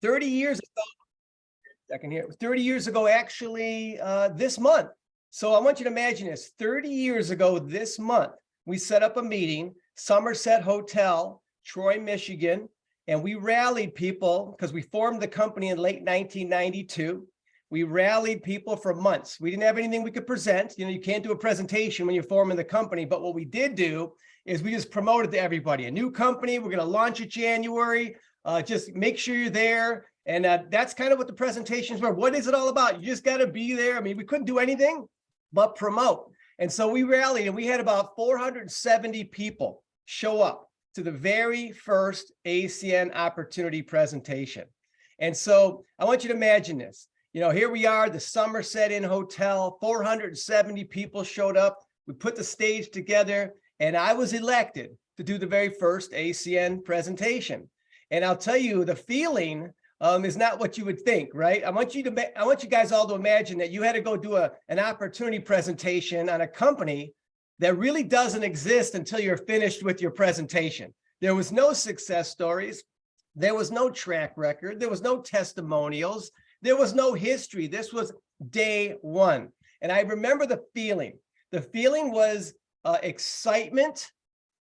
30 years ago, I can hear it. 30 years ago, actually, this month. So I want you to imagine this. 30 years ago this month, we set up a meeting, Somerset Hotel, Troy, Michigan, and we rallied people because we formed the company in late 1992. We rallied people for months. We didn't have anything we could present. You know, you can't do a presentation when you're forming the company, but what we did do is we just promoted to everybody. A new company, we're going to launch in January. Just make sure you're there. And that's kind of what the presentations were. What is it all about? You just got to be there. I mean, we couldn't do anything but promote. And so we rallied, and we had about 470 people show up to the very first ACN opportunity presentation. And so I want you to imagine this. You know, here we are, the Somerset Inn Hotel, 470 people showed up. We put the stage together, and I was elected to do the very first ACN presentation. And I'll tell you, the feeling is not what you would think, right? I want you guys all to imagine that you had to go do an opportunity presentation on a company that really doesn't exist until you're finished with your presentation. There was no success stories. There was no track record. There was no testimonials. There was no history. This was day one. And I remember the feeling. The feeling was excitement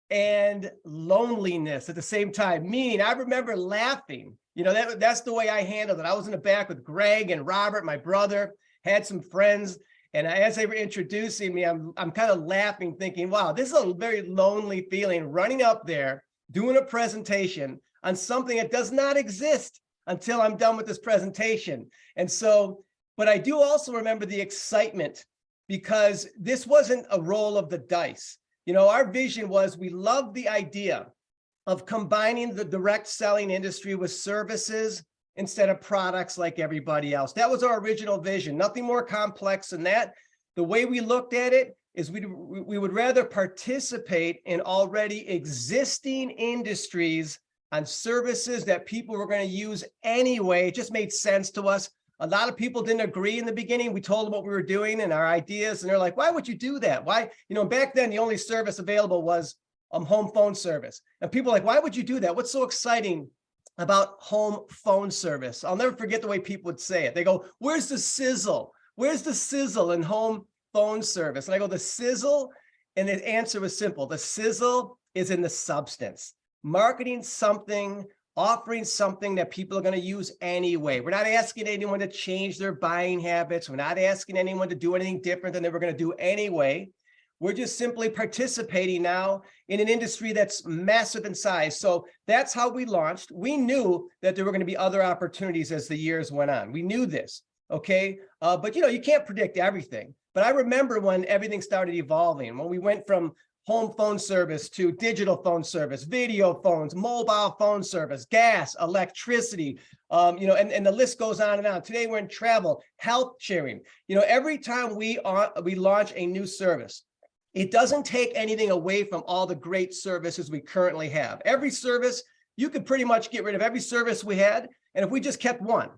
and loneliness at the same time. Meaning, I remember laughing. You know, that's the way I handled it. I was in the back with Greg and Robert, my brother, had some friends. And as they were introducing me, I'm kind of laughing, thinking, wow, this is a very lonely feeling, running up there, doing a presentation on something that does not exist until I'm done with this presentation. And so, but I do also remember the excitement, because this wasn't a roll of the dice. You know, our vision was, we loved the idea of combining the direct selling industry with services instead of products like everybody else. That was our original vision, nothing more complex than that. The way we looked at it is we would rather participate in already existing industries on services that people were going to use anyway. It just made sense to us. A lot of people didn't agree in the beginning. We told them what we were doing and our ideas, and they're like, why would you do that? Why? You know, back then, the only service available was home phone service. And people are like, why would you do that? What's so exciting about home phone service? I'll never forget the way people would say it. They go, where's the sizzle? Where's the sizzle in home phone service? And I go, the sizzle, and the answer was simple. The sizzle is in the substance. Marketing something, offering something that people are going to use anyway. We're not asking anyone to change their buying habits. We're not asking anyone to do anything different than they were going to do anyway. We're just simply participating now in an industry that's massive in size. So that's how we launched. We knew that there were going to be other opportunities as the years went on. We knew this, okay? But you know, you can't predict everything. But I remember when everything started evolving, when we went from home phone service to digital phone service, video phones, mobile phone service, gas, electricity, you know, and the list goes on and on. Today we're in travel, health sharing. You know, every time we launch a new service, it doesn't take anything away from all the great services we currently have. Every service, you could pretty much get rid of every service we had. And if we just kept one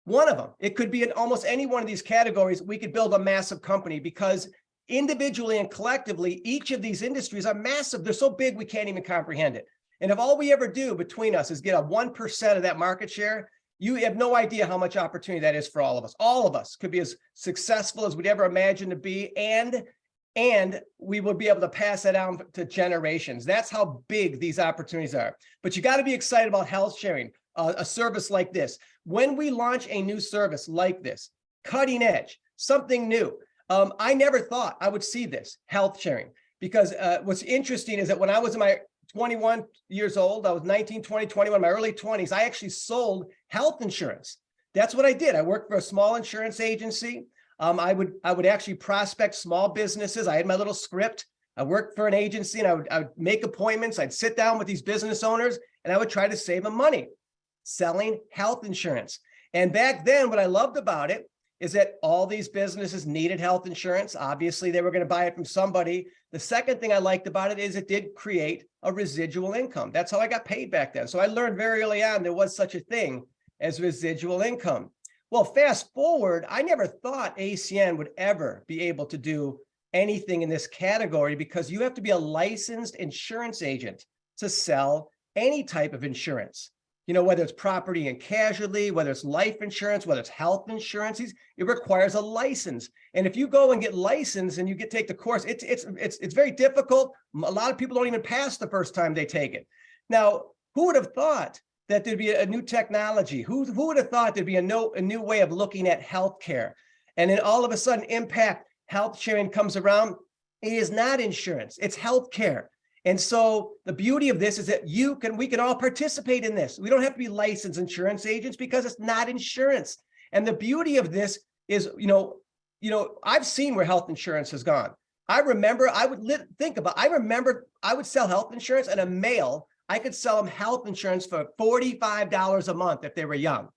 of them, it could be in almost any one of these categories, we could build a massive company, because individually and collectively, each of these industries are massive. They're so big, we can't even comprehend it. And if all we ever do between us is get a 1% of that market share, you have no idea how much opportunity that is for all of us. All of us could be as successful as we'd ever imagine to be, and we will be able to pass that down to generations. That's how big these opportunities are. But you got to be excited about health sharing, a service like this. When we launch a new service like this, cutting edge, something new, I never thought I would see this, health sharing, because what's interesting is that when I was in my 21 years old, I was 19, 20, 21, my early 20s, I actually sold health insurance. That's what I did. I worked for a small insurance agency. I would actually prospect small businesses. I had my little script. I worked for an agency, and I would make appointments. I'd sit down with these business owners, and I would try to save them money selling health insurance. And back then, what I loved about it is that all these businesses needed health insurance. Obviously, they were going to buy it from somebody. The second thing I liked about it is it did create a residual income. That's how I got paid back then. So I learned very early on there was such a thing as residual income. Well, fast forward, I never thought ACN would ever be able to do anything in this category, because you have to be a licensed insurance agent to sell any type of insurance. whether it's property and casualty, whether it's life insurance, whether it's health insurance, it requires a license. And if you go and get licensed and you take the course, it's very difficult. A lot of people don't even pass the first time they take it. Now, who would have thought that there'd be a new technology? Who would have thought there'd be a new way of looking at healthcare? And then all of a sudden, Impact Health Sharing comes around. It is not insurance, it's healthcare. And so the beauty of this is that we can all participate in this. We don't have to be licensed insurance agents because it's not insurance. And the beauty of this is, I've seen where health insurance has gone. I remember I would sell health insurance, and a male, I could sell them health insurance for $45 a month if they were young.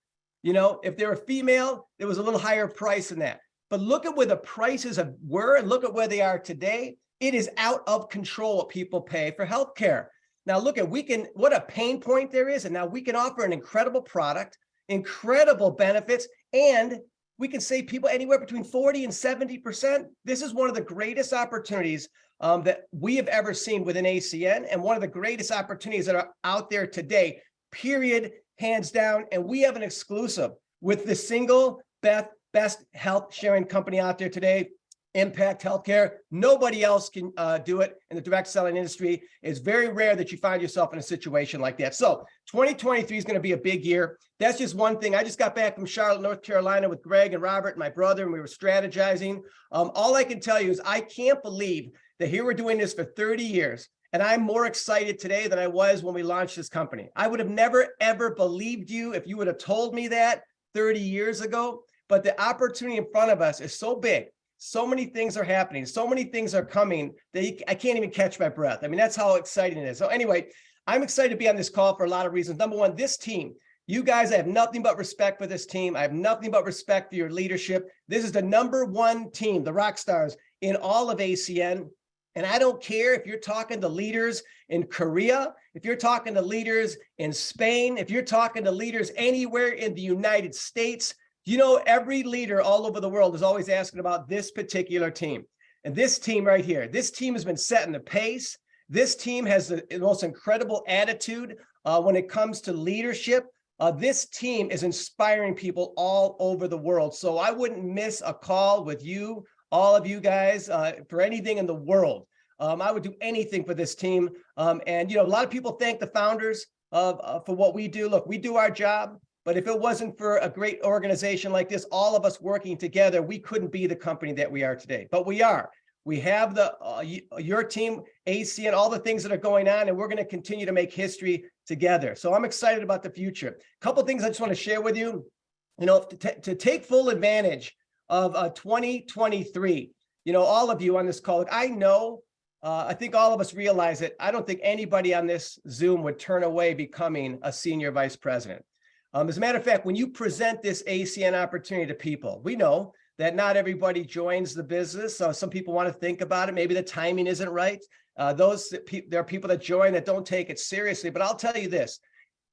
If they were female, it was a little higher price than that. But look at where the prices were and look at where they are today. It is out of control what people pay for healthcare. Now look at what a pain point there is. And now we can offer an incredible product, incredible benefits, and we can save people anywhere between 40 and 70%. This is one of the greatest opportunities that we have ever seen within ACN, and one of the greatest opportunities that are out there today, period, hands down. And we have an exclusive with the single best health sharing company out there today, Impact Healthcare. Nobody else can do it in the direct selling industry. It's very rare that you find yourself in a situation like that. So 2023 is going to be a big year. That's just one thing. I just got back from Charlotte, North Carolina with Greg and Robert and my brother, and we were strategizing. All I can tell you is I can't believe that here we're doing this for 30 years. And I'm more excited today than I was when we launched this company. I would have never, ever believed you if you would have told me that 30 years ago. But the opportunity in front of us is so big. So many things are happening. So many things are coming that I can't even catch my breath. I mean, that's how exciting it is. So anyway, I'm excited to be on this call for a lot of reasons. Number one, this team, you guys, I have nothing but respect for this team. I have nothing but respect for your leadership. This is the number one team, the Rockstars, in all of ACN. And I don't care if you're talking to leaders in Korea, if you're talking to leaders in Spain, if you're talking to leaders anywhere in the United States. Every leader all over the world is always asking about this particular team. And this team right here, this team has been setting the pace. This team has the most incredible attitude when it comes to leadership. This team is inspiring people all over the world. So I wouldn't miss a call with you, all of you guys, for anything in the world. I would do anything for this team. And a lot of people thank the founders for what we do. Look, we do our job. But if it wasn't for a great organization like this, all of us working together, we couldn't be the company that we are today. But we are. We have your team, AC, and all the things that are going on, and we're going to continue to make history together. So I'm excited about the future. A couple of things I just want to share with you. To take full advantage of 2023. All of you on this call. I think all of us realize that I don't think anybody on this Zoom would turn away becoming a senior vice president. As a matter of fact, when you present this ACN opportunity to people, we know that not everybody joins the business. So some people want to think about it. Maybe the timing isn't right. There are people that join that don't take it seriously. But I'll tell you this,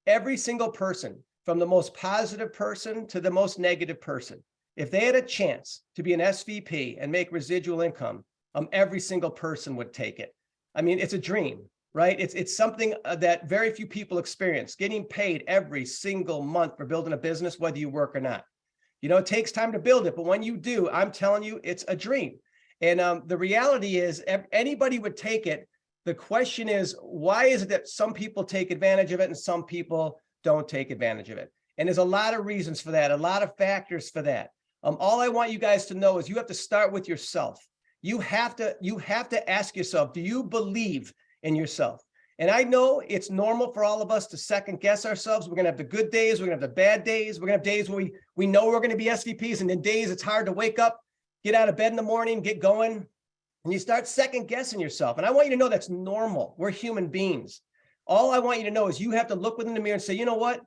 every single person, from the most positive person to the most negative person, if they had a chance to be an SVP and make residual income, every single person would take it. I mean, it's a dream. Right? It's something that very few people experience, getting paid every single month for building a business, whether you work or not. It takes time to build it, but when you do, I'm telling you, it's a dream. And the reality is anybody would take it. The question is, why is it that some people take advantage of it and some people don't take advantage of it? And there's a lot of reasons for that, a lot of factors for that. All I want you guys to know is you have to start with yourself. You have to ask yourself, do you believe in yourself? And I know it's normal for all of us to second guess ourselves. We're going to have the good days. We're going to have the bad days. We're going to have days where we know we're going to be SVPs, and then days it's hard to wake up, get out of bed in the morning, get going, and you start second guessing yourself. And I want you to know that's normal. We're human beings. All I want you to know is you have to look within the mirror and say, you know what?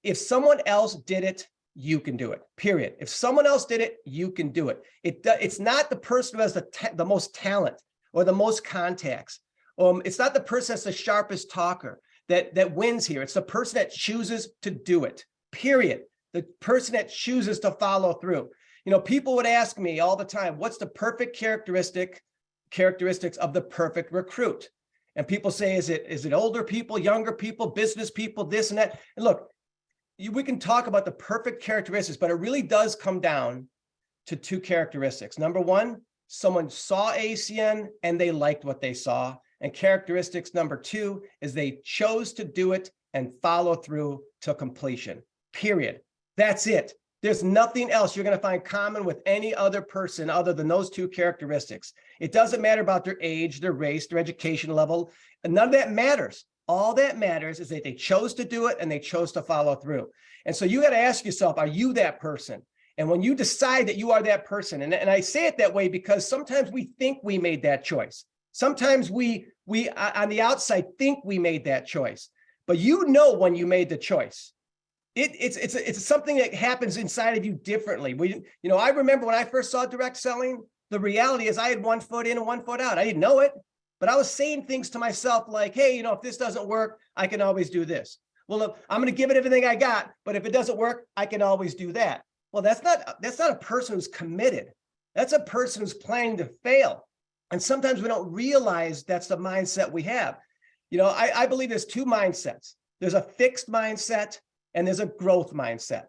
If someone else did it, you can do it, period. If someone else did it, you can do it. It's not the person who has the most talent or the most contacts. It's not the person that's the sharpest talker that wins here. It's the person that chooses to do it, period. The person that chooses to follow through. People would ask me all the time, what's the perfect characteristics of the perfect recruit? And people say, is it older people, younger people, business people, this and that? And look, we can talk about the perfect characteristics, but it really does come down to two characteristics. Number one, someone saw ACN and they liked what they saw. And characteristics number two is they chose to do it and follow through to completion, period. That's it. There's nothing else you're going to find common with any other person other than those two characteristics. It doesn't matter about their age, their race, their education level. None of that matters. All that matters is that they chose to do it and they chose to follow through. And so you got to ask yourself, are you that person? And when you decide that you are that person, and I say it that way because sometimes we think we made that choice. Sometimes we on the outside think we made that choice, but you know when you made the choice. It's something that happens inside of you differently. I remember when I first saw direct selling, the reality is I had 1 foot in and 1 foot out. I didn't know it, but I was saying things to myself like, hey, if this doesn't work, I can always do this. Well, look, I'm going to give it everything I got, but if it doesn't work, I can always do that. Well, that's not a person who's committed. That's a person who's planning to fail. And sometimes we don't realize that's the mindset we have. I believe there's two mindsets. There's a fixed mindset and there's a growth mindset.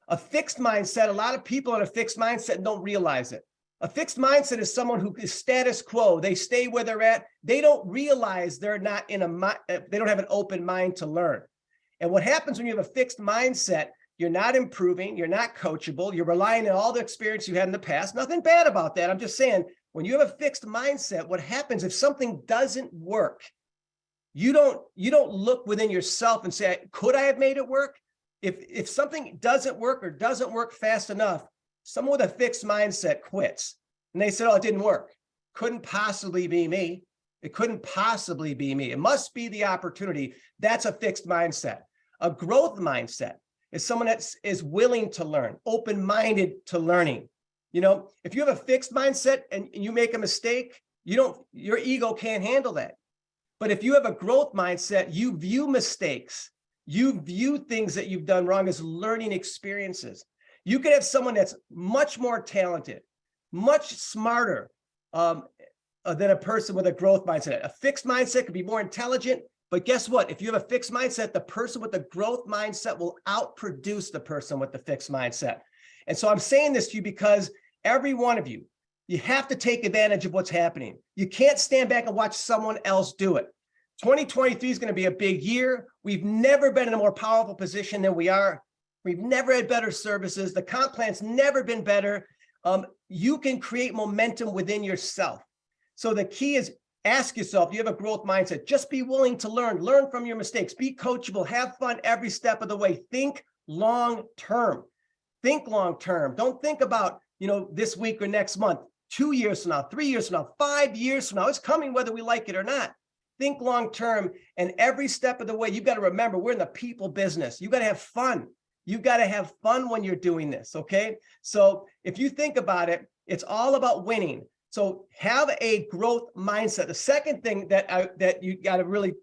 A fixed mindset, a lot of people in a fixed mindset don't realize it. A fixed mindset is someone who is status quo. They stay where they're at. They don't realize they don't have an open mind to learn. And what happens when you have a fixed mindset, you're not improving, you're not coachable, you're relying on all the experience you had in the past. Nothing bad about that. I'm just saying, when you have a fixed mindset, what happens if something doesn't work? You don't look within yourself and say, could I have made it work? If something doesn't work or doesn't work fast enough, someone with a fixed mindset quits. And they said, oh, it didn't work. Couldn't possibly be me. It couldn't possibly be me. It must be the opportunity. That's a fixed mindset. A growth mindset is someone that is willing to learn, open-minded to learning. If you have a fixed mindset and you make a mistake, your ego can't handle that. But if you have a growth mindset, you view mistakes, you view things that you've done wrong as learning experiences. You could have someone that's much more talented, much smarter than a person with a growth mindset. A fixed mindset could be more intelligent, but guess what? If you have a fixed mindset, the person with the growth mindset will outproduce the person with the fixed mindset. And so I'm saying this to you because every one of you, you have to take advantage of what's happening. You can't stand back and watch someone else do it. 2023 is going to be a big year. We've never been in a more powerful position than we are. We've never had better services. The comp plan's never been better. You can create momentum within yourself. So the key is ask yourself, you have a growth mindset. Just be willing to learn from your mistakes, be coachable, have fun every step of the way. Think long term. Think long term. Don't think about, this week or next month, 2 years from now, 3 years from now, 5 years from now. It's coming whether we like it or not. Think long term, and every step of the way, you've got to remember, we're in the people business. You've got to have fun. You've got to have fun when you're doing this, okay? So if you think about it, it's all about winning. So have a growth mindset. The second thing that you got to really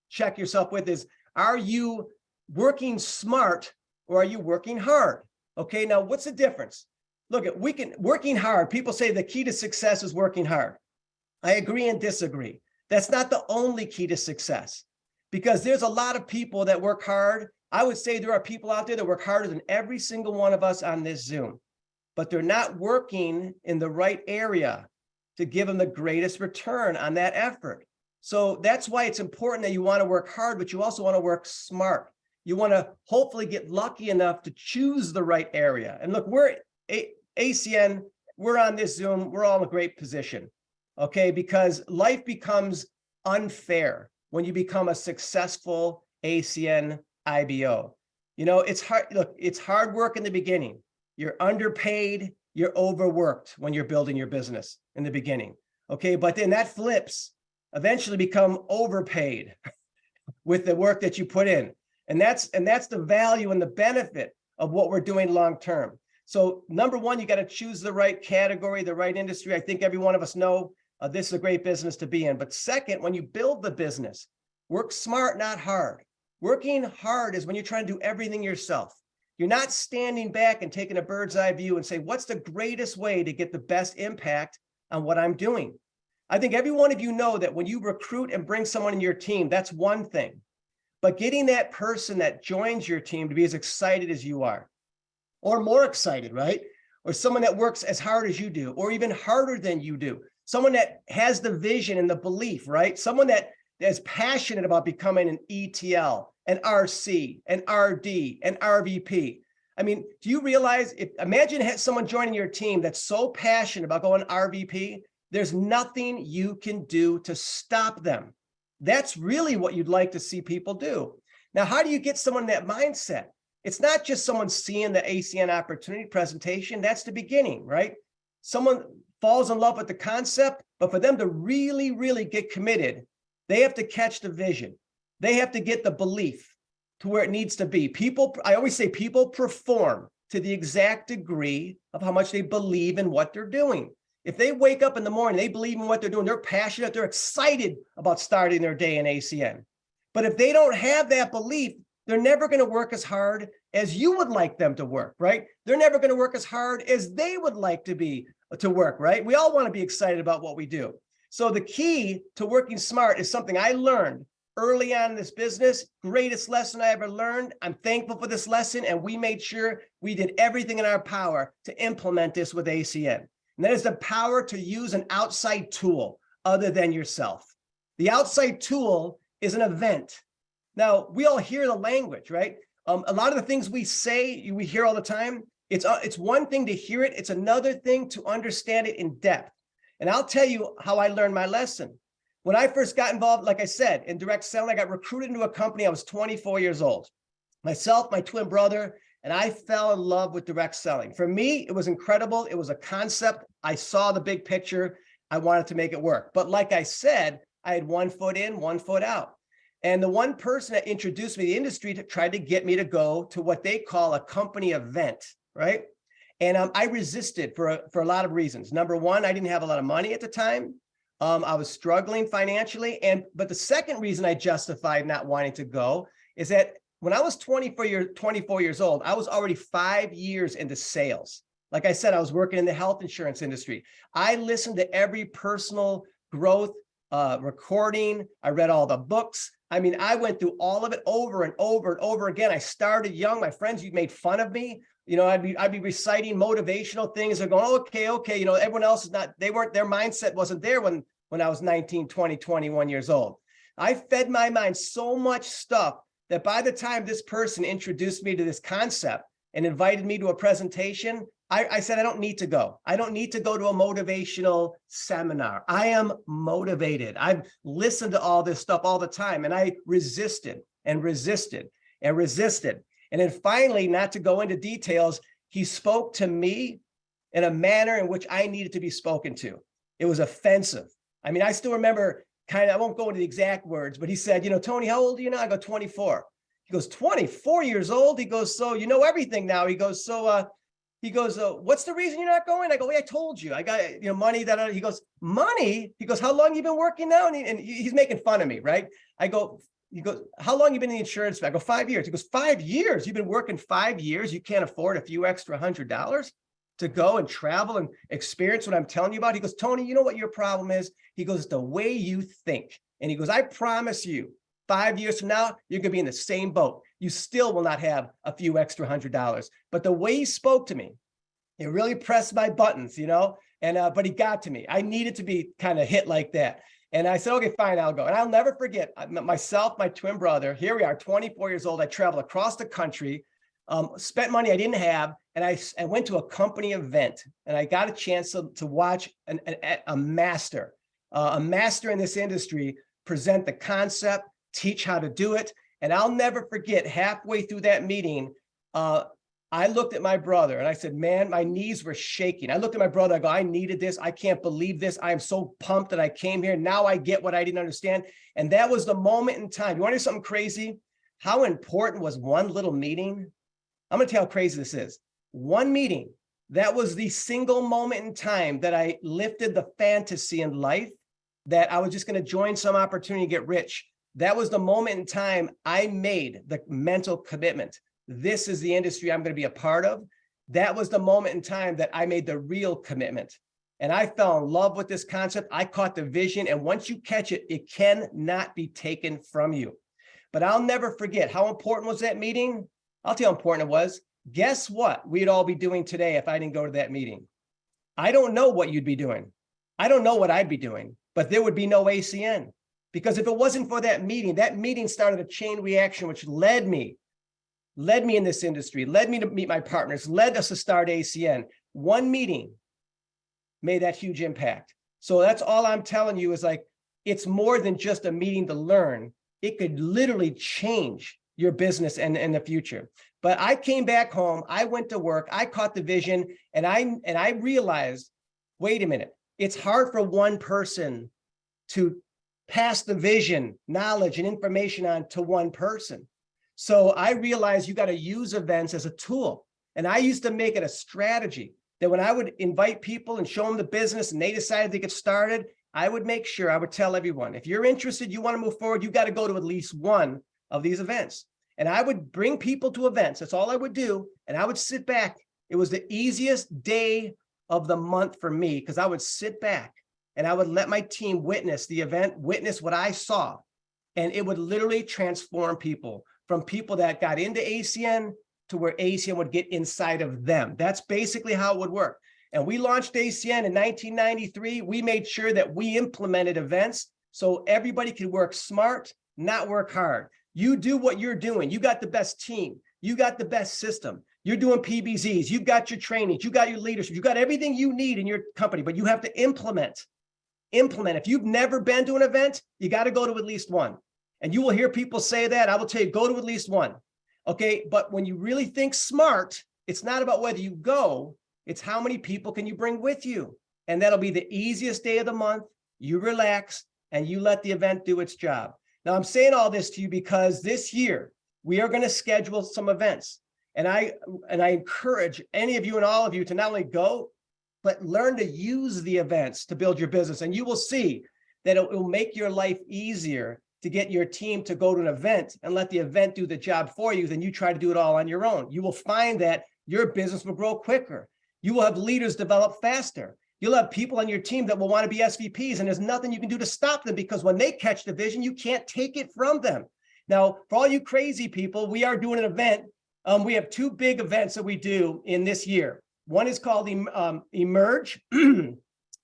check yourself with is, are you working smart or are you working hard? Okay, now what's the difference? Look, working hard. People say the key to success is working hard. I agree and disagree. That's not the only key to success, because there's a lot of people that work hard. I would say there are people out there that work harder than every single one of us on this Zoom, but they're not working in the right area to give them the greatest return on that effort. So that's why it's important that you want to work hard, but you also want to work smart. You want to hopefully get lucky enough to choose the right area. And look, we're ACN, we're on this Zoom, we're all in a great position, okay? Because life becomes unfair when you become a successful ACN IBO. It's hard. Look, it's hard work in the beginning. You're underpaid, you're overworked when you're building your business in the beginning, okay? But then that flips, eventually become overpaid with the work that you put in. And that's the value and the benefit of what we're doing long term. So number one, you got to choose the right category, the right industry. I think every one of us know this is a great business to be in. But second, when you build the business, work smart, not hard. Working hard is when you're trying to do everything yourself. You're not standing back and taking a bird's eye view and say, what's the greatest way to get the best impact on what I'm doing? I think every one of you know that when you recruit and bring someone in your team, that's one thing. But getting that person that joins your team to be as excited as you are, or more excited, right? Or someone that works as hard as you do, or even harder than you do. Someone that has the vision and the belief, right? Someone that is passionate about becoming an ETL, an RC, an RD, an RVP. I mean, do you realize, imagine someone joining your team that's so passionate about going RVP, there's nothing you can do to stop them. That's really what you'd like to see people do. Now, how do you get someone in that mindset? It's not just someone seeing the ACN opportunity presentation. That's the beginning, right? Someone falls in love with the concept, but for them to really, really get committed, they have to catch the vision. They have to get the belief to where it needs to be. People, I always say people perform to the exact degree of how much they believe in what they're doing. If they wake up in the morning, they believe in what they're doing, they're passionate, they're excited about starting their day in ACN. But if they don't have that belief, they're never going to work as hard as you would like them to work, right? They're never going to work as hard as they would like to work, right? We all want to be excited about what we do. So the key to working smart is something I learned early on in this business. Greatest lesson I ever learned. I'm thankful for this lesson, and we made sure we did everything in our power to implement this with ACN. And that is the power to use an outside tool other than yourself. The outside tool is an event. Now, we all hear the language, right? A lot of the things we say, we hear all the time. It's one thing to hear it. It's another thing to understand it in depth. And I'll tell you how I learned my lesson. When I first got involved, like I said, in direct selling, I got recruited into a company. I was 24 years old. Myself, my twin brother, and I fell in love with direct selling. For me, it was incredible. It was a concept. I saw the big picture. I wanted to make it work. But like I said, I had one foot in, one foot out. And the one person that introduced me to the industry tried to get me to go to what they call a company event, right? And I resisted for a lot of reasons. Number one, I didn't have a lot of money at the time. I was struggling financially. But the second reason I justified not wanting to go is that when I was 24 years old, I was already 5 years into sales. Like I said, I was working in the health insurance industry. I listened to every personal growth recording. I read all the books. I mean, I went through all of it over and over and over again. I started young. My friends, you made fun of me. You know, I'd be reciting motivational things. They're going, okay. You know, everyone else is not, their mindset wasn't there when I was 19, 20, 21 years old. I fed my mind so much stuff that by the time this person introduced me to this concept and invited me to a presentation, I said, I don't need to go. I don't need to go to a motivational seminar. I am motivated. I've listened to all this stuff all the time, and I resisted and resisted and resisted. And then finally, not to go into details, he spoke to me in a manner in which I needed to be spoken to. It was offensive. I mean, I still remember I won't go into the exact words, but he said, you know, Tony, how old are you now? I go, 24. He goes, 24 years old? He goes, so you know everything now. He goes, what's the reason you're not going? I go, I told you, I got, you know, money that, he goes, money? He goes, how long you been working now? And he's making fun of me, right? He goes, how long you been in the insurance? I go, 5 years. He goes, 5 years? You've been working 5 years? You can't afford a few extra $100 to go and travel and experience what I'm telling you about? He goes, Tony, you know what your problem is? He goes, the way you think. And he goes, I promise you, 5 years from now, you're going to be in the same boat. You still will not have a few extra $100. But the way he spoke to me, it really pressed my buttons, you know, but he got to me. I needed to be kind of hit like that. And I said, okay, fine, I'll go. And I'll never forget myself, my twin brother, here we are, 24 years old. I traveled across the country, spent money I didn't have. And I went to a company event, and I got a chance to watch a master in this industry present the concept, teach how to do it. And I'll never forget, halfway through that meeting, I looked at my brother and I said, man, my knees were shaking. I looked at my brother, I go, I needed this. I can't believe this. I am so pumped that I came here. Now I get what I didn't understand. And that was the moment in time. You want to hear something crazy? How important was one little meeting? I'm going to tell you how crazy this is. One meeting, that was the single moment in time that I lifted the fantasy in life that I was just going to join some opportunity to get rich. That was the moment in time I made the mental commitment. This is the industry I'm going to be a part of. That was the moment in time that I made the real commitment. And I fell in love with this concept. I caught the vision. And once you catch it, it cannot be taken from you. But I'll never forget, how important was that meeting? I'll tell you how important it was. Guess what we'd all be doing today if I didn't go to that meeting? I don't know what you'd be doing. I don't know what I'd be doing, but there would be no ACN. Because if it wasn't for that meeting started a chain reaction, which led me in this industry, led me to meet my partners, led us to start ACN. One meeting made that huge impact. So that's all I'm telling you is like, it's more than just a meeting to learn. It could literally change your business and the future. But I came back home, I went to work, I caught the vision, and I realized, wait a minute, it's hard for one person to pass the vision, knowledge, and information on to one person. So I realized you got to use events as a tool. And I used to make it a strategy that when I would invite people and show them the business and they decided to get started, I would make sure, I would tell everyone, if you're interested, you want to move forward, you got to go to at least one of these events. And I would bring people to events. That's all I would do. And I would sit back. It was the easiest day of the month for me because I would sit back and I would let my team witness the event, witness what I saw. And it would literally transform people from people that got into ACN to where ACN would get inside of them. That's basically how it would work. And we launched ACN in 1993. We made sure that we implemented events so everybody could work smart, not work hard. You do what you're doing. You got the best team. You got the best system. You're doing PBZs. You've got your trainings. You got your leadership. You got everything you need in your company, but you have to implement. If you've never been to an event, you got to go to at least one. And you will hear people say that. I will tell you, go to at least one. Okay. But when you really think smart, it's not about whether you go, it's how many people can you bring with you. And that'll be the easiest day of the month. You relax and you let the event do its job. Now I'm saying all this to you because this year we are going to schedule some events. And I encourage any of you and all of you to not only go, but learn to use the events to build your business. And you will see that it will make your life easier to get your team to go to an event and let the event do the job for you than you try to do it all on your own. You will find that your business will grow quicker. You will have leaders develop faster. You'll have people on your team that will want to be SVPs, and there's nothing you can do to stop them because when they catch the vision, you can't take it from them. Now, for all you crazy people, we are doing an event. We have two big events that we do in this year. One is called Emerge,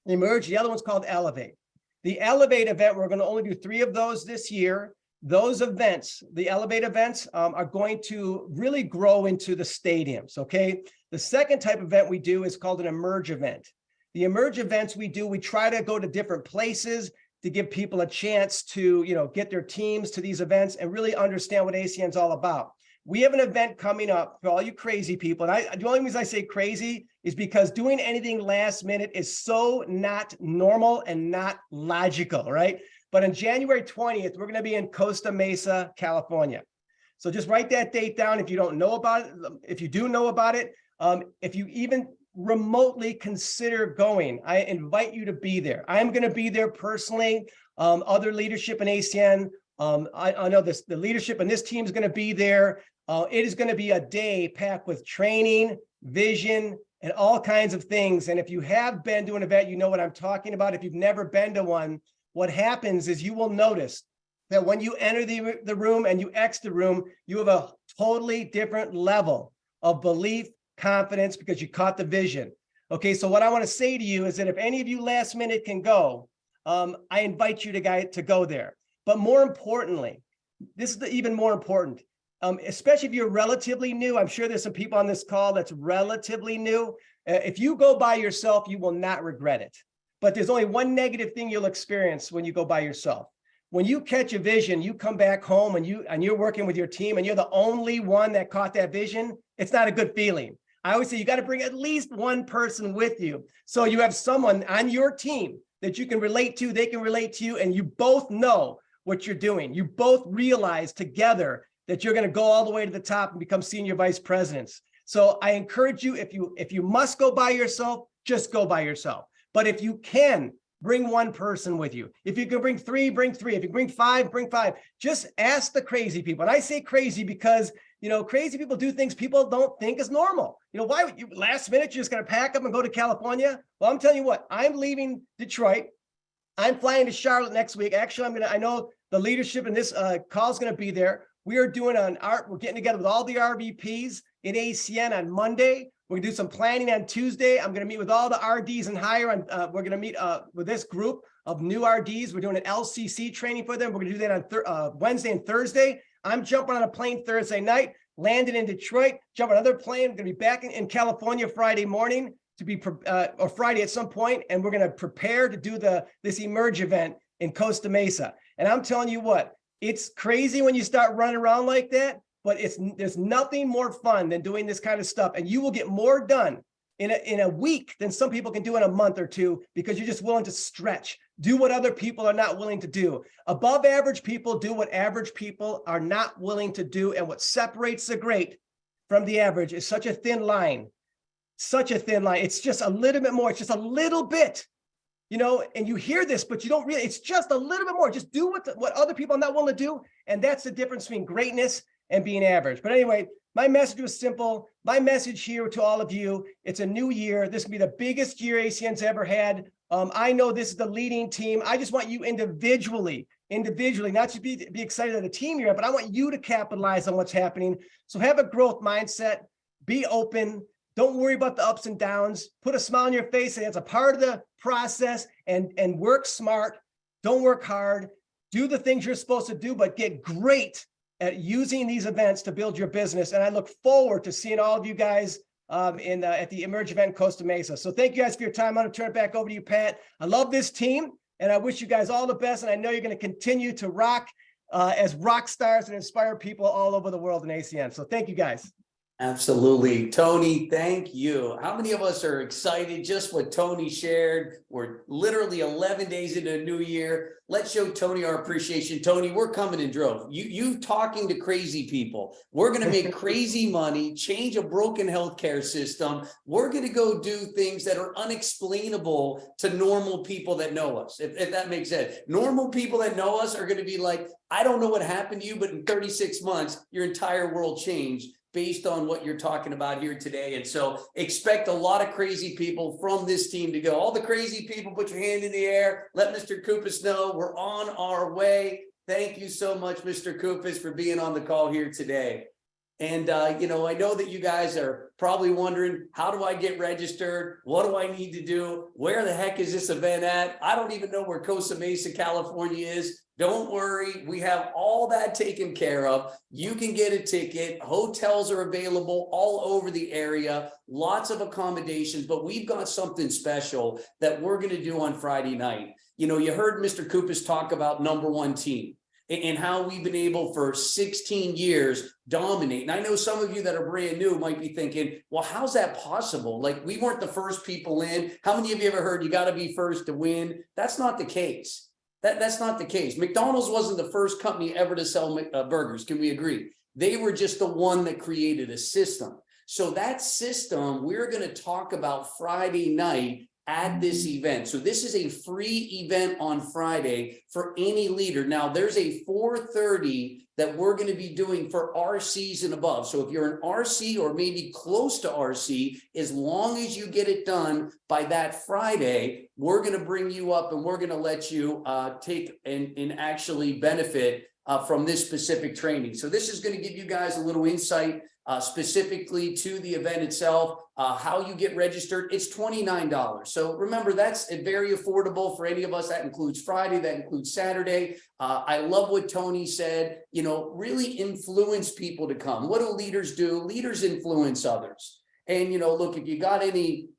Emerge. The other one's called Elevate. The Elevate event, we're going to only do 3 of those this year. Those events, the Elevate events, are going to really grow into the stadiums, okay? The second type of event we do is called an Emerge event. The Emerge events we do, we try to go to different places to give people a chance to, get their teams to these events and really understand what ACN is all about. We have an event coming up for all you crazy people. And the only reason I say crazy is because doing anything last minute is so not normal and not logical, right? But on January 20th, we're going to be in Costa Mesa, California. So just write that date down if you don't know about it. If you do know about it, if you even remotely consider going, I invite you to be there. I'm going to be there personally. Other leadership in ACN, I know the leadership in this team is going to be there. It is going to be a day packed with training, vision, and all kinds of things. And if you have been to an event, you know what I'm talking about. If you've never been to one, what happens is you will notice that when you enter the room and you exit the room, you have a totally different level of belief, confidence, because you caught the vision. Okay, so what I want to say to you is that if any of you last minute can go, I invite you to go there. But more importantly, this is even more important, especially if you're relatively new. I'm sure there's some people on this call that's relatively new. If you go by yourself, you will not regret it. But there's only one negative thing you'll experience when you go by yourself. When you catch a vision, you come back home and you're working with your team and you're the only one that caught that vision, it's not a good feeling. I always say you got to bring at least one person with you. So you have someone on your team that you can relate to, they can relate to you, and you both know what you're doing. You both realize together that you're going to go all the way to the top and become senior vice presidents. So I encourage you, if you must go by yourself, just go by yourself. But if you can, bring one person with you. If you can bring 3, bring 3. If you bring 5, bring 5. Just ask the crazy people. And I say crazy because You know, crazy people do things people don't think is normal. You know, why would you last minute, you're just going to pack up and go to California? Well, I'm telling you what, I'm leaving Detroit. I'm flying to Charlotte next week. Actually, I know the leadership in this call is going to be there. We are doing we're getting together with all the RVPs in ACN on Monday. We're gonna do some planning on Tuesday. I'm gonna meet with all the RDs and hire. We're gonna meet with this group of new RDs. We're doing an LCC training for them. We're gonna do that on Wednesday and Thursday. I'm jumping on a plane Thursday night, landing in Detroit, jumping on another plane. I'm gonna be back in California Friday morning to be, or Friday at some point, and we're gonna prepare to do this Emerge event in Costa Mesa. And I'm telling you what, it's crazy when you start running around like that, but there's nothing more fun than doing this kind of stuff. And you will get more done in a week than some people can do in a month or two, because you're just willing to stretch, do what other people are not willing to do. Above average people do what average people are not willing to do. And what separates the great from the average is such a thin line, such a thin line. It's just a little bit more. It's just a little bit. You know, and you hear this, but you don't really, it's just a little bit more. Just do what other people are not willing to do. And that's the difference between greatness and being average. But anyway, my message was simple. My message here to all of you, it's a new year. This will be the biggest year ACN's ever had. I know this is the leading team. I just want you individually, not just be excited at the team you're at, but I want you to capitalize on what's happening. So have a growth mindset, be open. Don't worry about the ups and downs. Put a smile on your face, and it's a part of the process, and work smart. Don't work hard. Do the things you're supposed to do, but get great at using these events to build your business. And I look forward to seeing all of you guys at the Emerge event in Costa Mesa. So thank you guys for your time. I'm going to turn it back over to you, Pat. I love this team, and I wish you guys all the best. And I know you're going to continue to rock as rock stars and inspire people all over the world in ACN. So thank you guys. Absolutely. Tony, thank you. How many of us are excited? Just what Tony shared. We're literally 11 days into a new year. Let's show Tony our appreciation. Tony, we're coming in drove. You talking to crazy people. We're going to make crazy money, change a broken healthcare system. We're going to go do things that are unexplainable to normal people that know us, if that makes sense. Normal people that know us are going to be like, I don't know what happened to you, but in 36 months, your entire world changed based on what you're talking about here today. And so expect a lot of crazy people from this team to go. All the crazy people, put your hand in the air. Let Mr. Cupisz know we're on our way. Thank you so much, Mr. Cupisz, for being on the call here today. And, you know, I know that you guys are probably wondering, how do I get registered? What do I need to do? Where the heck is this event at? I don't even know where Costa Mesa, California is. Don't worry, we have all that taken care of. You can get a ticket. Hotels are available all over the area, lots of accommodations, but we've got something special that we're going to do on Friday night. You know, you heard Mr. Cupisz talk about number one team and how we've been able for 16 years dominate. And I know some of you that are brand new might be thinking, well, how's that possible? Like, we weren't the first people in. How many of you ever heard you got to be first to win? That's not the case. That's not the case. McDonald's wasn't the first company ever to sell burgers. Can we agree? They were just the one that created a system. So that system we're going to talk about Friday night at this event. So this is a free event on Friday for any leader. Now there's a 4:30 that we're going to be doing for RCs and above. So if you're an RC or maybe close to RC, as long as you get it done by that Friday, we're going to bring you up and we're going to let you take and actually benefit from this specific training. So this is going to give you guys a little insight specifically to the event itself, how you get registered. It's $29. So remember, that's very affordable for any of us. That includes Friday, that includes Saturday. I love what Tony said, you know, really influence people to come. What do leaders do? Leaders influence others. And, you know, look, if you got any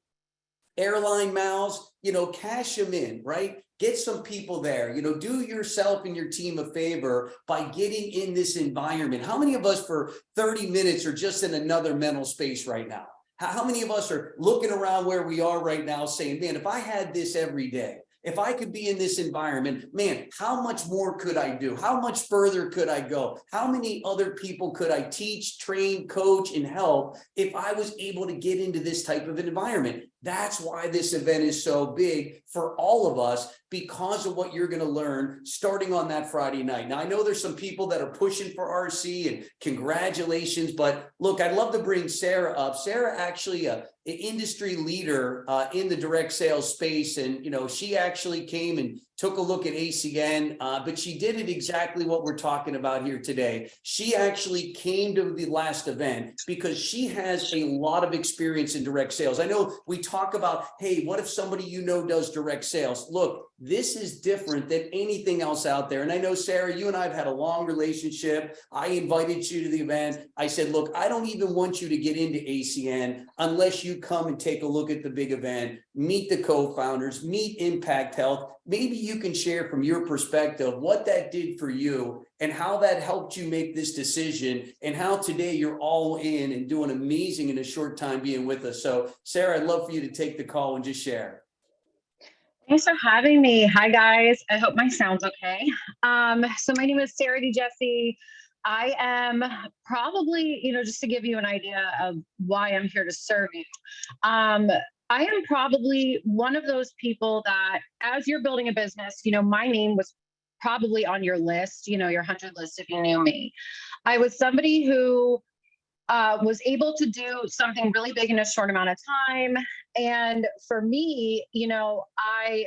airline miles, you know, cash them in, right? Get some people there, you know, do yourself and your team a favor by getting in this environment. How many of us for 30 minutes are just in another mental space right now? How many of us are looking around where we are right now saying, man, if I had this every day, If I could be in this environment, man, how much more could I do? How much further could I go? How many other people could I teach, train, coach, and help if I was able to get into this type of an environment? That's why this event is so big for all of us, because of what you're going to learn starting on that Friday night. Now, I know there's some people that are pushing for RC, and congratulations, but look, I'd love to bring Sarah up. Sarah actually an industry leader in the direct sales space. And, she actually came and took a look at ACN, but she did it exactly what we're talking about here today. She actually came to the last event because she has a lot of experience in direct sales. I know we talk about, hey, what if somebody does direct sales? Look, this is different than anything else out there. And I know, Sarah, you and I have had a long relationship. I invited you to the event. I said, look, I don't even want you to get into ACN unless you come and take a look at the big event, meet the co-founders, meet Impact Health. Maybe you can share from your perspective what that did for you and how that helped you make this decision, and how today you're all in and doing amazing in a short time being with us. So, Sarah, I'd love for you to take the call and just share. Thanks for having me. Hi, guys. I hope my sound's okay. So my name is Sarah DeJesse. I am probably, just to give you an idea of why I'm here to serve you. I am probably one of those people that, as you're building a business, my name was probably on your list, your 100 list if you knew me. I was somebody who was able to do something really big in a short amount of time. And for me, Patrick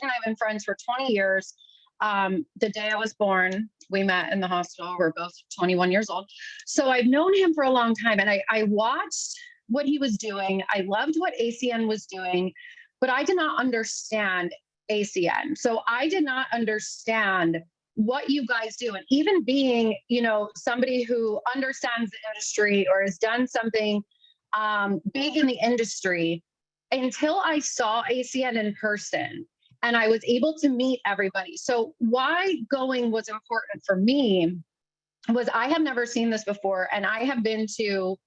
and I have been friends for 20 years. The day I was born, we met in the hospital. We're both 21 years old. So I've known him for a long time, and I watched what he was doing. I loved what ACN was doing, but I did not understand ACN. So I did not understand what you guys do. And even being, somebody who understands the industry or has done something big in the industry, until I saw ACN in person and I was able to meet everybody. So why going was important for me was I have never seen this before. And I have been to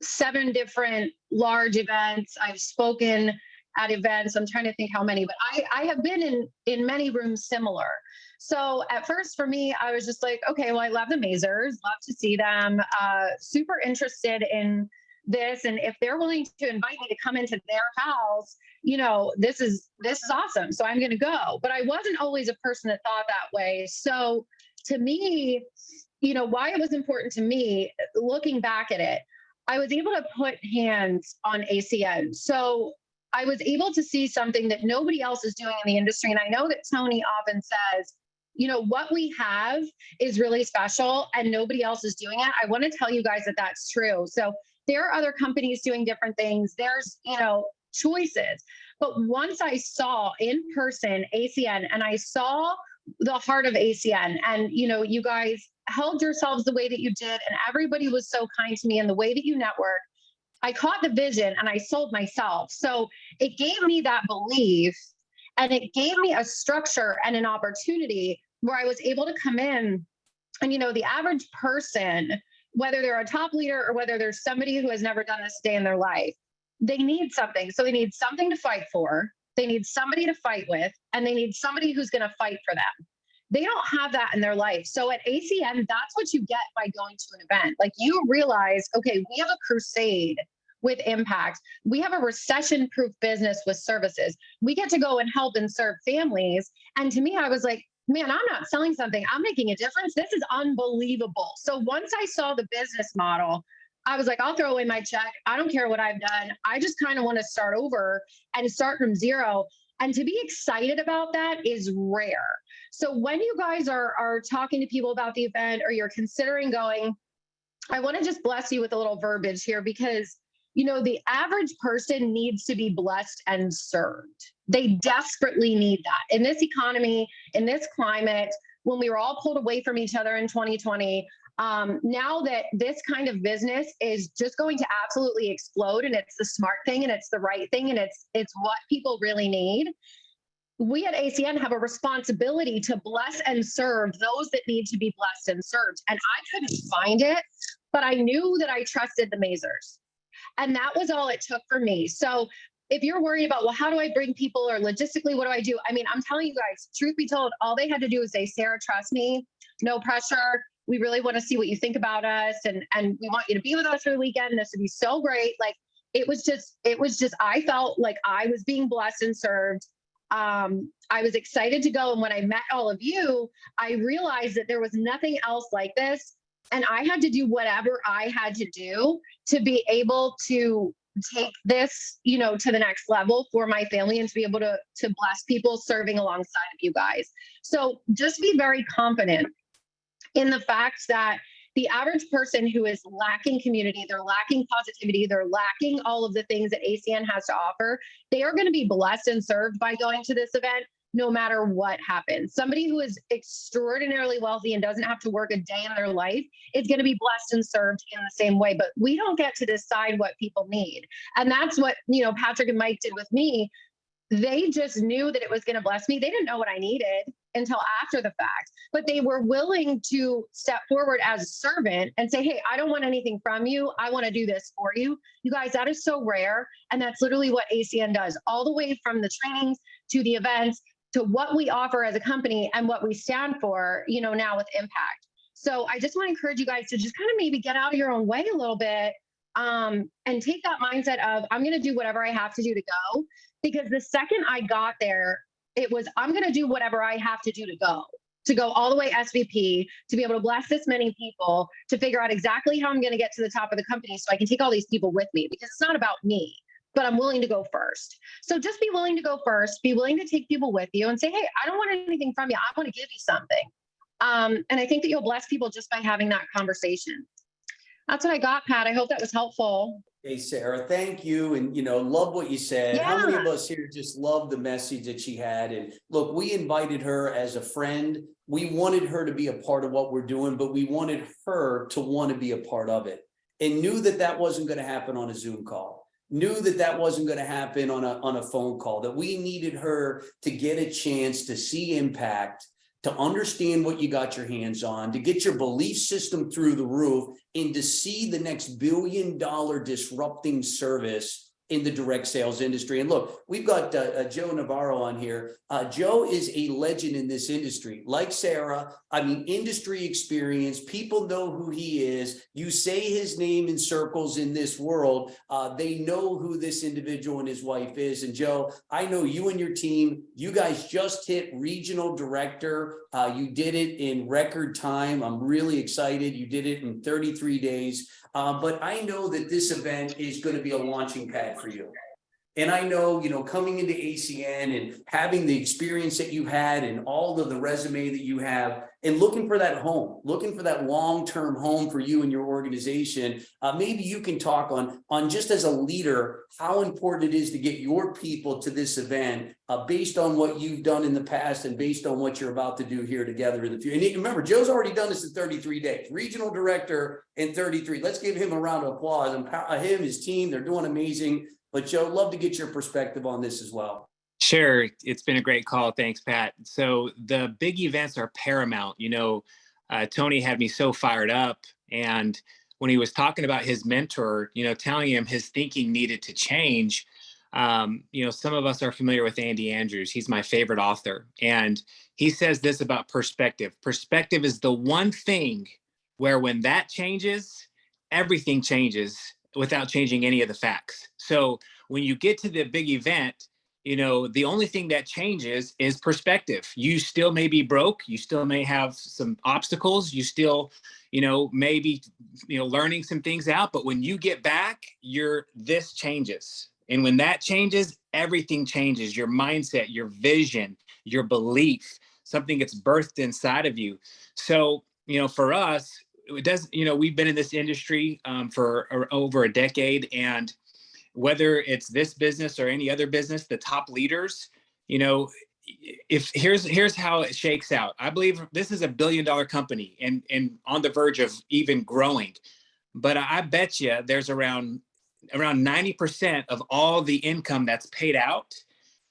7 different large events. I've spoken at events. I'm trying to think how many, but I have been in many rooms similar. So at first for me, I was just like, okay, well, I love the Mazers, love to see them, super interested in this. And if they're willing to invite me to come into their house, this is awesome. So I'm going to go. But I wasn't always a person that thought that way. So to me, why it was important to me, looking back at it, I was able to put hands on ACN. So I was able to see something that nobody else is doing in the industry. And I know that Tony often says, what we have is really special and nobody else is doing it. I want to tell you guys that that's true. So there are other companies doing different things. There's, choices. But once I saw in person ACN and I saw the heart of ACN and, you guys held yourselves the way that you did and everybody was so kind to me and the way that you network, I caught the vision and I sold myself. So it gave me that belief and it gave me a structure and an opportunity where I was able to come in and, the average person, whether they're a top leader or whether there's somebody who has never done this day in their life, they need something. So they need something to fight for. They need somebody to fight with, and they need somebody who's going to fight for them. They don't have that in their life. So at ACN, that's what you get by going to an event. Like you realize, okay, we have a crusade with impact. We have a recession-proof business with services. We get to go and help and serve families. And to me, I was like, man, I'm not selling something. I'm making a difference. This is unbelievable. So once I saw the business model, I was like, I'll throw away my check. I don't care what I've done. I just kind of want to start over and start from zero. And to be excited about that is rare. So when you guys are talking to people about the event or you're considering going, I want to just bless you with a little verbiage here because, the average person needs to be blessed and served. They desperately need that. In this economy, in this climate, when we were all pulled away from each other in 2020, now that this kind of business is just going to absolutely explode and it's the smart thing and it's the right thing and it's what people really need. We at ACN have a responsibility to bless and serve those that need to be blessed and served. And I couldn't find it, but I knew that I trusted the Mazers. And that was all it took for me. So if you're worried about, well, how do I bring people, or logistically, what do I do? I mean, I'm telling you guys, truth be told, all they had to do was say, Sarah, trust me, no pressure. We really want to see what you think about us. And we want you to be with us for the weekend. This would be so great. Like, it was just, I felt like I was being blessed and served. I was excited to go. And when I met all of you, I realized that there was nothing else like this. And I had to do whatever I had to do to be able to take this, you know, to the next level for my family, and to be able to bless people serving alongside of you guys. So just be very confident in the fact that the average person who is lacking community, they're lacking positivity, they're lacking all of the things that ACN has to offer, they are going to be blessed and served by going to this event, no matter what happens. Somebody who is extraordinarily wealthy and doesn't have to work a day in their life is going to be blessed and served in the same way. But we don't get to decide what people need. And that's what, you know, Patrick and Mike did with me. They just knew that it was going to bless me. They didn't know what I needed until after the fact, but they were willing to step forward as a servant and say, hey, I don't want anything from you. I want to do this for you. You guys, that is so rare. And that's literally what ACN does, all the way from the trainings to the events to what we offer as a company and what we stand for, you know, now with impact. So I just want to encourage you guys to just kind of maybe get out of your own way a little bit, and take that mindset of, I'm going to do whatever I have to do to go. Because the second I got there, it was, I'm going to do whatever I have to do to go all the way SVP, to be able to bless this many people, to figure out exactly how I'm going to get to the top of the company so I can take all these people with me, because it's not about me, but I'm willing to go first. So just be willing to go first, be willing to take people with you and say, hey, I don't want anything from you. I want to give you something. And I think that you'll bless people just by having that conversation. That's what I got, Pat. I hope that was helpful. Hey, Sarah, thank you. And, you know, love what you said. Yeah. How many of us here just love the message that she had? And look, we invited her as a friend. We wanted her to be a part of what we're doing, but we wanted her to want to be a part of it, and knew that that wasn't going to happen on a Zoom call. Knew that that wasn't going to happen on a phone call, that we needed her to get a chance to see impact, to understand what you got your hands on, to get your belief system through the roof, and to see the next billion-dollar disrupting service in the direct sales industry. And look, we've got Joe Navarro on here. Joe is a legend in this industry. Like Sarah, I mean, industry experience, people know who he is. You say his name in circles in this world, they know who this individual and his wife is. And Joe, I know you and your team, you guys just hit regional director. You did it in record time. I'm really excited. You did it in 33 days. But I know that this event is going to be a launching pad for you. And I know, you know, coming into ACN and having the experience that you had and all of the resume that you have, and looking for that home, looking for that long-term home for you and your organization, maybe you can talk on just as a leader, how important it is to get your people to this event based on what you've done in the past and based on what you're about to do here together in the future. And remember, Joe's already done this in 33 days, regional director in 33. Let's give him a round of applause. And him, his team, they're doing amazing. But Joe, love to get your perspective on this as well. Sure. It's been a great call. Thanks, Pat. So the big events are paramount. You know, Tony had me so fired up. And when he was talking about his mentor, you know, telling him his thinking needed to change, you know, some of us are familiar with Andy Andrews. He's my favorite author. And he says this about perspective. Perspective is the one thing where when that changes, everything changes without changing any of the facts. So when you get to the big event, you know, the only thing that changes is perspective. You still may be broke. You still may have some obstacles. You still, you know, maybe, you know, learning some things out. But when you get back, this changes. And when that changes, everything changes. Your mindset, your vision, your belief, something gets birthed inside of you. So, you know, for us, it does, you know, we've been in this industry for over a decade, and whether it's this business or any other business, the top leaders, you know, if here's how it shakes out. I believe this is $1 billion company and on the verge of even growing. But I bet you there's around 90% of all the income that's paid out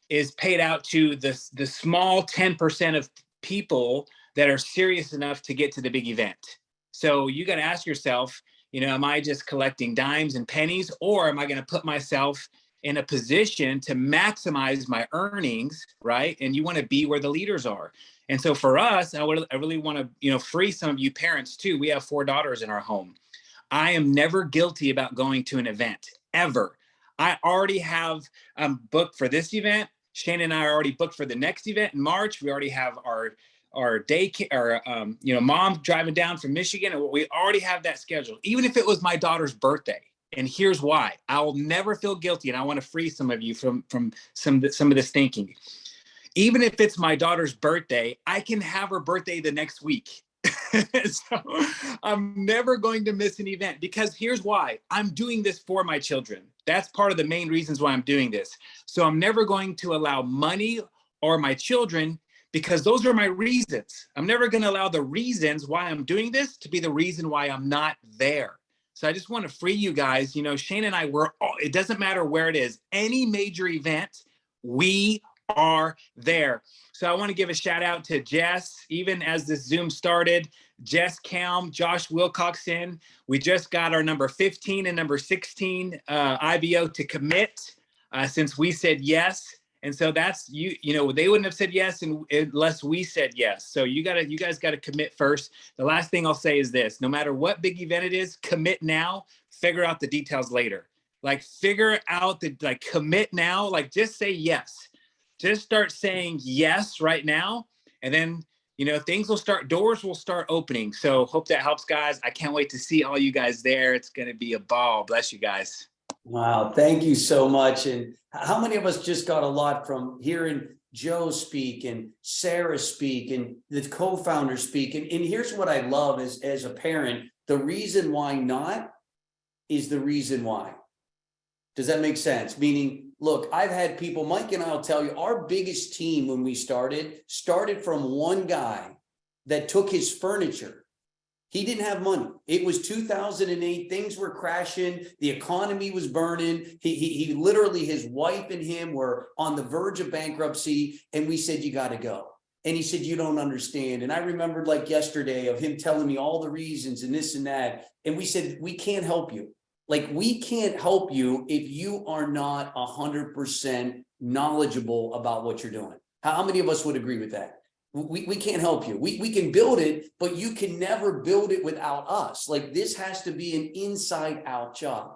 is paid out to the small 10% of people that are serious enough to get to the big event. So you got to ask yourself, you know, am I just collecting dimes and pennies, or am I going to put myself in a position to maximize my earnings, right? And you want to be where the leaders are. And so for us, I really want to, you know, free some of you parents too. We have 4 daughters in our home. I am never guilty about going to an event, ever. I already have booked for this event. Shane and I are already booked for the next event in March. We already have our daycare, you know, mom driving down from Michigan, and we already have that scheduled, even if it was my daughter's birthday. And here's why: I will never feel guilty, and I want to free some of you from some of this thinking. Even if it's my daughter's birthday, I can have her birthday the next week. So I'm never going to miss an event, because here's why: I'm doing this for my children. That's part of the main reasons why I'm doing this. So I'm never going to allow money or my children, because those are my reasons. I'm never going to allow the reasons why I'm doing this to be the reason why I'm not there. So I just want to free you guys. You know, Shane and I, it doesn't matter where it is, any major event, we are there. So I want to give a shout out to Jess, even as this Zoom started, Jess Kelm, Josh Wilcoxon. We just got our number 15 and number 16 IBO to commit since we said yes. And so that's, you know, they wouldn't have said yes unless we said yes. So you guys got to commit first. The last thing I'll say is this: no matter what big event it is, commit now, figure out the details later. Like, figure out commit now, like, just say yes. Just start saying yes right now. And then, you know, doors will start opening. So hope that helps, guys. I can't wait to see all you guys there. It's going to be a ball. Bless you guys. Wow, thank you so much. And how many of us just got a lot from hearing Joe speak and Sarah speak and the co-founder speak? And here's what I love is, as a parent, the reason why not is the reason why. Does that make sense? Meaning, look, I've had people, Mike and I'll tell you, our biggest team when we started from one guy that took his furniture. He didn't have money. It was 2008. Things were crashing. The economy was burning. He literally, his wife and him were on the verge of bankruptcy. And we said, you got to go. And he said, you don't understand. And I remembered like yesterday of him telling me all the reasons and this and that. And we said, we can't help you. Like, we can't help you if you are not 100% knowledgeable about what you're doing. How many of us would agree with that? We can't help you. We can build it, but you can never build it without us. Like, this has to be an inside out job.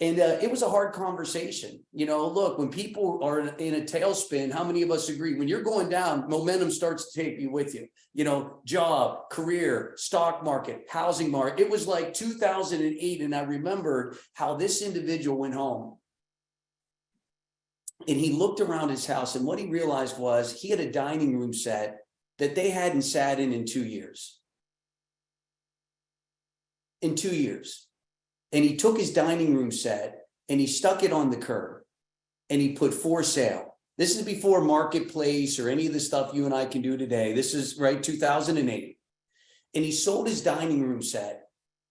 And it was a hard conversation. You know, look, when people are in a tailspin, how many of us agree? When you're going down, momentum starts to take you with you. You know, job, career, stock market, housing market. It was like 2008. And I remembered how this individual went home. And he looked around his house, and what he realized was he had a dining room set that they hadn't sat in 2 years. In 2 years. And he took his dining room set and he stuck it on the curb and he put for sale. This is before Marketplace or any of the stuff you and I can do today. This is right 2008. And he sold his dining room set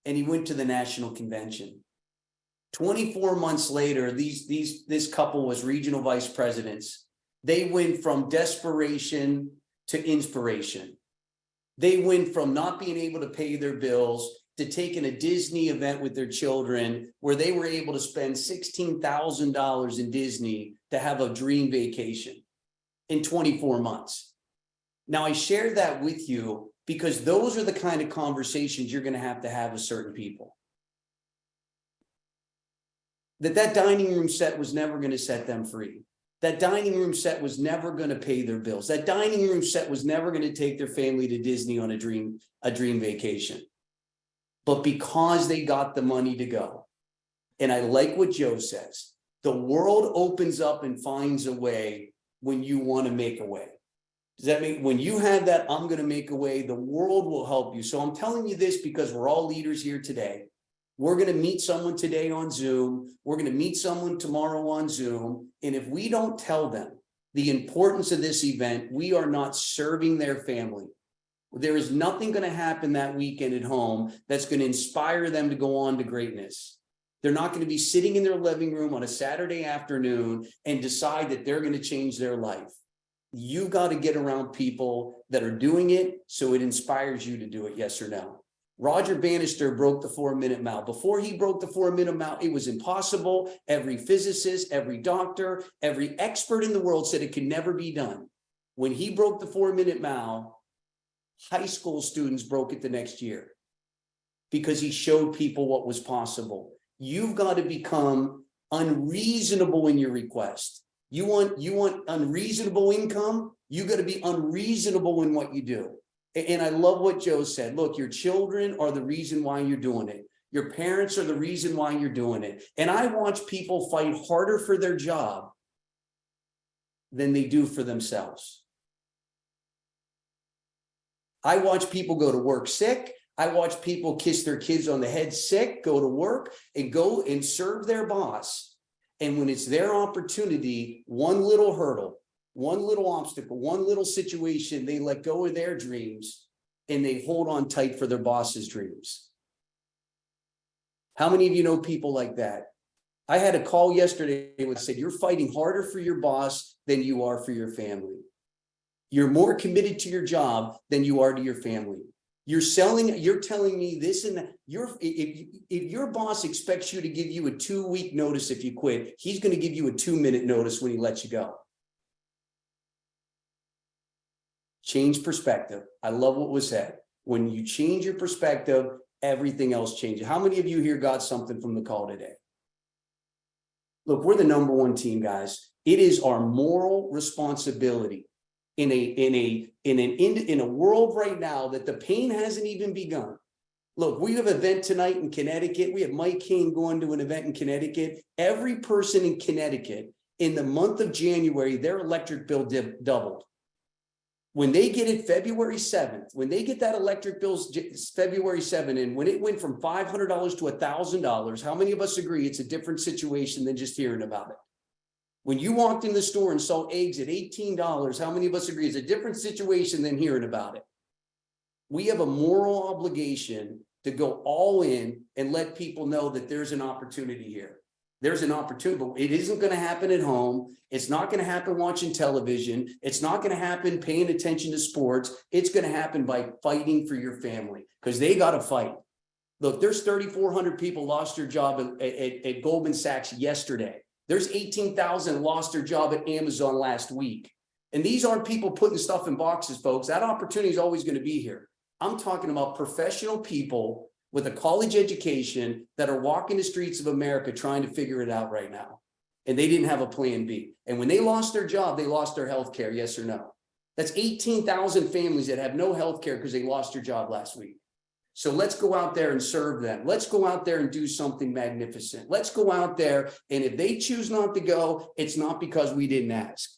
and he went to the national convention. 24 months later, this couple was regional vice presidents. They went from desperation to inspiration. They went from not being able to pay their bills to taking a Disney event with their children where they were able to spend $16,000 in Disney to have a dream vacation in 24 months. Now, I share that with you because those are the kind of conversations you're going to have with certain people. That dining room set was never going to set them free. That dining room set was never going to pay their bills. That dining room set was never going to take their family to Disney on a dream vacation. But because they got the money to go, and I like what Joe says, the world opens up and finds a way when you want to make a way. Does that mean when you have that, I'm going to make a way, the world will help you. So I'm telling you this because we're all leaders here today. We're going to meet someone today on Zoom. We're going to meet someone tomorrow on Zoom. And if we don't tell them the importance of this event, we are not serving their family. There is nothing going to happen that weekend at home that's going to inspire them to go on to greatness. They're not going to be sitting in their living room on a Saturday afternoon and decide that they're going to change their life. You got to get around people that are doing it so it inspires you to do it, yes or no. Roger Bannister broke the 4-minute mile. Before he broke the 4-minute mile, it was impossible. Every physicist, every doctor, every expert in the world said it could never be done. When he broke the 4-minute mile, high school students broke it the next year because he showed people what was possible. You've got to become unreasonable in your request. You want unreasonable income? You got to be unreasonable in what you do. And I love what Joe said. Look, your children are the reason why you're doing it. Your parents are the reason why you're doing it. And I watch people fight harder for their job than they do for themselves. I watch people go to work sick. I watch people kiss their kids on the head sick, go to work and go and serve their boss. And when it's their opportunity, one little hurdle, one little obstacle, one little situation, they let go of their dreams and they hold on tight for their boss's dreams. How many of you know people like that? I had a call yesterday that said, you're fighting harder for your boss than you are for your family. You're more committed to your job than you are to your family. You're telling me this and that. If your boss expects you to give you a 2-week notice if you quit, he's going to give you a 2-minute notice when he lets you go. Change perspective. I love what was said. When you change your perspective, everything else changes. How many of you here got something from the call today? Look, we're the #1 team, guys. It is our moral responsibility in a world right now that the pain hasn't even begun. Look, we have an event tonight in Connecticut. We have Mike King going to an event in Connecticut. Every person in Connecticut in the month of January, their electric bill doubled. When they get it February 7th, when they get that electric bill February 7th, and when it went from $500 to $1,000, how many of us agree it's a different situation than just hearing about it? When you walked in the store and saw eggs at $18, how many of us agree it's a different situation than hearing about it? We have a moral obligation to go all in and let people know that there's an opportunity here. There's an opportunity, but it isn't going to happen at home. It's not going to happen watching television. It's not going to happen paying attention to sports. It's going to happen by fighting for your family because they got to fight. Look, there's 3,400 people lost their job at Goldman Sachs yesterday. There's 18,000 lost their job at Amazon last week. And these aren't people putting stuff in boxes, folks. That opportunity is always going to be here. I'm talking about professional people with a college education that are walking the streets of America trying to figure it out right now. And they didn't have a plan B. And when they lost their job, they lost their health care, yes or no? That's 18,000 families that have no health care because they lost their job last week. So let's go out there and serve them. Let's go out there and do something magnificent. Let's go out there. And if they choose not to go, it's not because we didn't ask.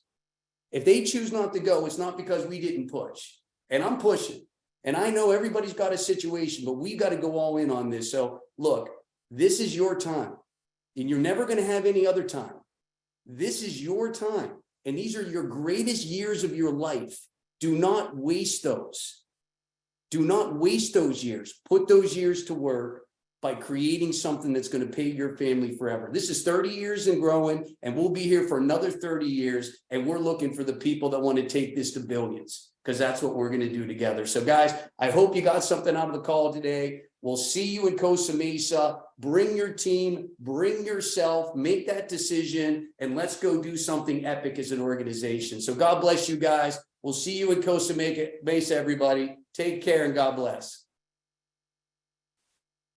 If they choose not to go, it's not because we didn't push. And I'm pushing. And I know everybody's got a situation, but we got to go all in on this. So look, this is your time and you're never going to have any other time. This is your time. And these are your greatest years of your life. Do not waste those. Do not waste those years. Put those years to work by creating something that's going to pay your family forever. This is 30 years and growing, and we'll be here for another 30 years. And we're looking for the people that want to take this to billions, because that's what we're going to do together. So guys, I hope you got something out of the call today. We'll see you in Costa Mesa. Bring your team, bring yourself, make that decision, and let's go do something epic as an organization. So God bless you guys. We'll see you in Costa Mesa, everybody. Take care and God bless.